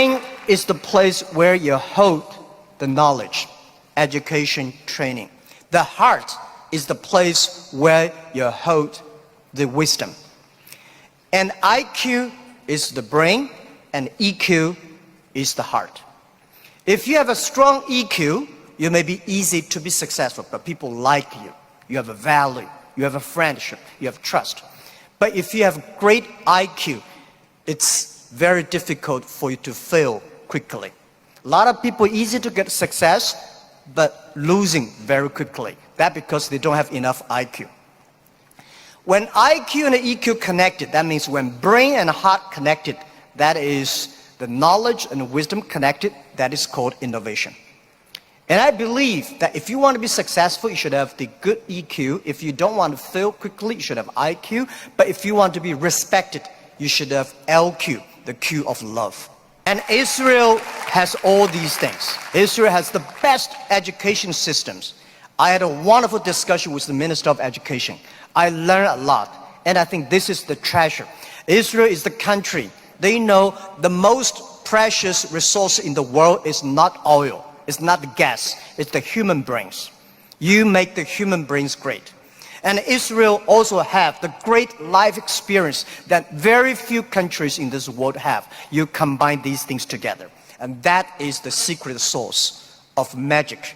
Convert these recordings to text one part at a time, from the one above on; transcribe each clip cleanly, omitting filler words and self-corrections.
brain is the place where you hold the knowledge, education, training. The heart is the place where you hold the wisdom. And IQ is the brain, and EQ is the heart. If you have a strong EQ, you may be easy to be successful, but people like you. You have a value, you have a friendship, you have trust. But if you have great IQ, it's very difficult for you to fail quickly. A lot of people easy to get success, but losing very quickly. That's because they don't have enough IQ. When IQ and EQ connected, that means when brain and heart connected, that is the knowledge and wisdom connected, that is called innovation. And I believe that if you want to be successful, you should have the good EQ. If you don't want to fail quickly, you should have IQ. But if you want to be respected, you should have LQ, the Q of love. And Israel has all these things. Israel has the best education systems. I had a wonderful discussion with the Minister of Education. I learned a lot, and I think this is the treasure. Israel is the country. They know the most precious resource in the world is not oil, it's not the gas, it's the human brains. You make the human brains great. And Israel also have the great life experience that very few countries in this world have. You combine these things together. And that is the secret source of magic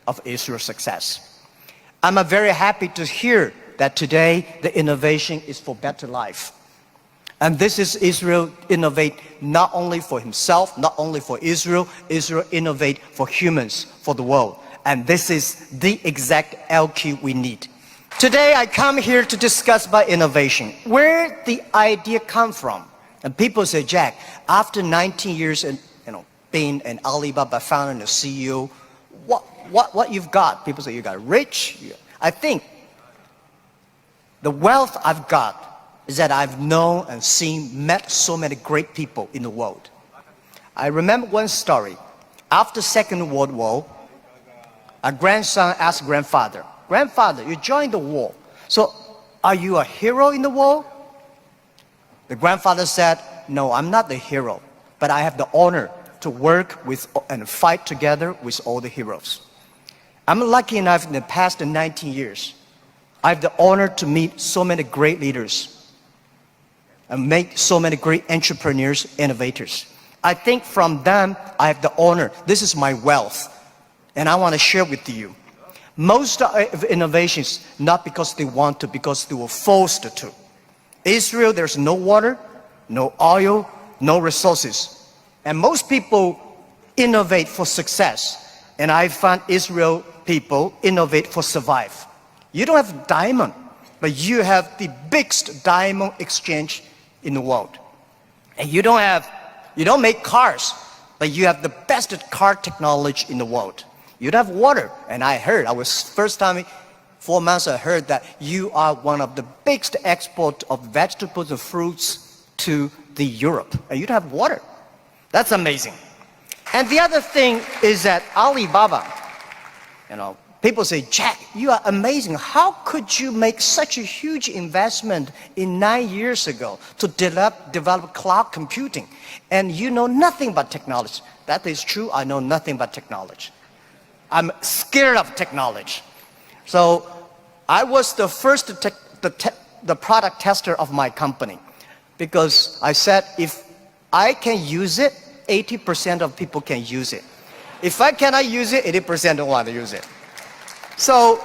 of Israel's success. I'm very happy to hear that today the innovation is for better life. And this is Israel innovate not only for himself, not only for Israel, Israel innovate for humans, for the world. And this is the exact LQ we need. Today I come here to discuss about innovation. Where the idea come from? And people say, Jack, after 19 years in, being an Alibaba founder and a CEO, what you've got? People say you got rich. I think the wealth I've got is that I've known and seen, met so many great people in the world. I remember one story. After Second World War, a grandson asked grandfather, Grandfather, you joined the war. So are you a hero in the war? The grandfather said, no, I'm not the hero, but I have the honor to work with and fight together with all the heroes. I'm lucky enough in the past 19 years, I have the honor to meet so many great leaders and make so many great entrepreneurs, innovators. I think from them, I have the honor. This is my wealth, and I want to share with you. Most of innovations, not because they want to, because they were forced to. Israel, there's no water, no oil, no resources. And most people innovate for success. And I find Israel people innovate for survive. You don't have diamond, but you have the biggest diamond exchange in the world. And you don't make cars, but you have the best car technology in the world. You don't have water. And I was first time 4 months I heard that you are one of the biggest export of vegetables and fruits to the Europe. And you don't have water. That's amazing. And the other thing is that Alibaba, people say, Jack, you are amazing. How could you make such a huge investment in 9 years ago to develop cloud computing? And you know nothing about technology. That is true. I know nothing about technology. I'm scared of technology. So I was the first the product tester of my company, because I said if I can use it, 80% of people can use it. If I cannot use it, 80% don't want to use it. So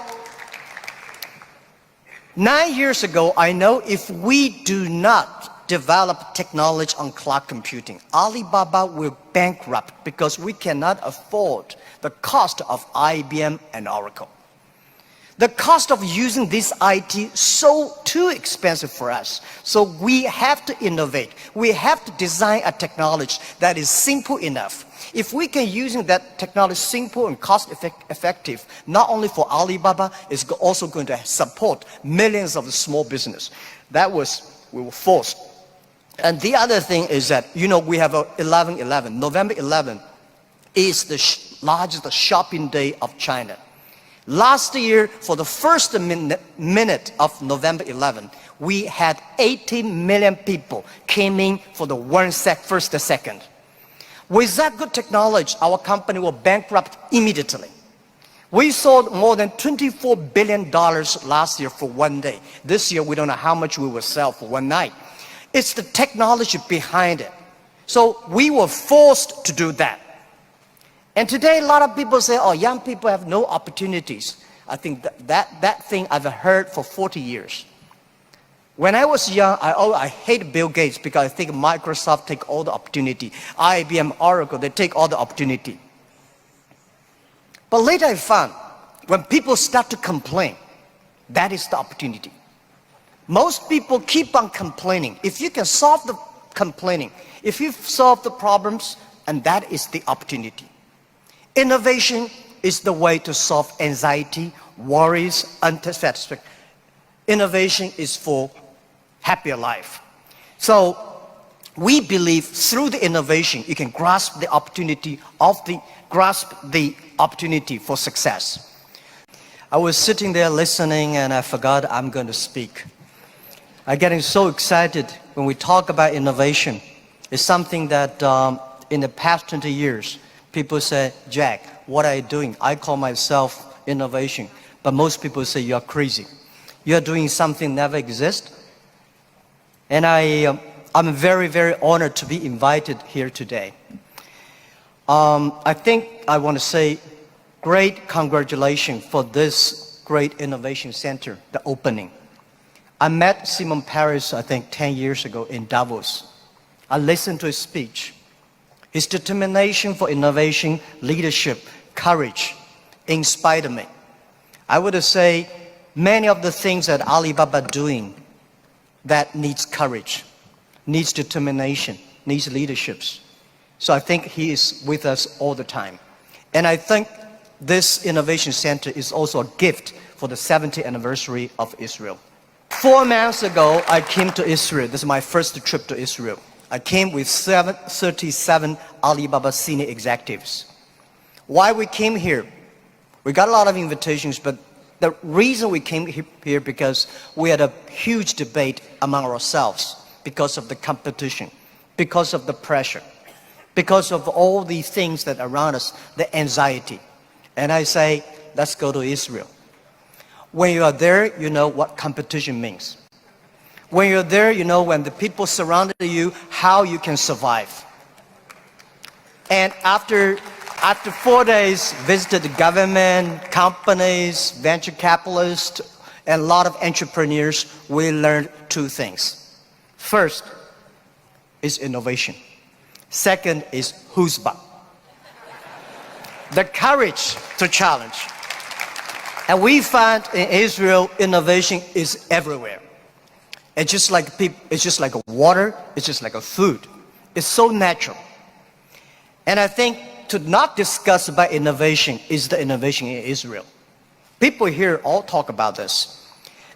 9 years ago, I know if we do not develop technology on cloud computing, Alibaba will bankrupt because we cannot afford the cost of IBM and Oracle. The cost of using this IT so too expensive for us. So we have to innovate. We have to design a technology that is simple enough. If we can use that technology simple and cost effective, not only for Alibaba, it's also going to support millions of small business. We were forced. And the other thing is that, we have 11/11. November 11 is the largest shopping day of China. Last year, for the first minute of November 11, we had 80 million people came in for the first second. With that good technology, our company will bankrupt immediately. We sold more than $24 billion last year for one day. This year, we don't know how much we will sell for one night. It's the technology behind it. So we were forced to do that. And today, a lot of people say, oh, young people have no opportunities. I think that thing I've heard for 40 years. When I was young, I hated Bill Gates because I think Microsoft take all the opportunity. IBM, Oracle, they take all the opportunity. But later I found, when people start to complain, that is the opportunity. Most people keep on complaining. If you can solve the complaining, if you solve the problems, and that is the opportunity. Innovation is the way to solve anxiety, worries, unsatisfaction. Innovation is for happier life. So we believe through the innovation, you can grasp the opportunity for success. I was sitting there listening and I forgot I'm going to speak. I'm getting so excited when we talk about innovation. It's something that in the past 20 years, people say, Jack, what are you doing? I call myself innovation. But most people say you're crazy. You're doing something never exists. And I'm very, very honored to be invited here today. I think I want to say great congratulations for this great innovation center, the opening. I met Simon Paris, I think, 10 years ago in Davos. I listened to his speech. His determination for innovation, leadership, courage inspired me. I would say many of the things that Alibaba doing that needs courage, needs determination, needs leaderships. So I think he is with us all the time. And I think this innovation center is also a gift for the 70th anniversary of Israel. 4 months ago, I came to Israel. This is my first trip to Israel. I came with 37 Alibaba senior executives. Why we came here? We got a lot of invitations, but the reason we came here because we had a huge debate among ourselves because of the competition, because of the pressure, because of all these things that are around us, the anxiety. And I say, let's go to Israel. When you are there, you know what competition means. When you're there, you know when the people surrounded you, how you can survive. And after 4 days, visited the government, companies, venture capitalists, and a lot of entrepreneurs, we learned 2 things. First is innovation. Second is chutzpah, the courage to challenge. And we find in Israel, innovation is everywhere. It's just like water, it's just like a food. It's so natural. And I think to not discuss about innovation is the innovation in Israel. People here all talk about this.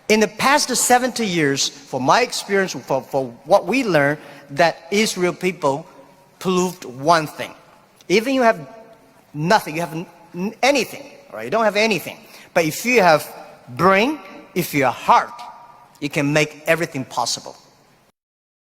In the past 70 years, from my experience, for what we learned, that Israel people proved one thing. Even you have nothing, you have anything, right? You don't have anything. But if you have brain, if you have heart, you can make everything possible.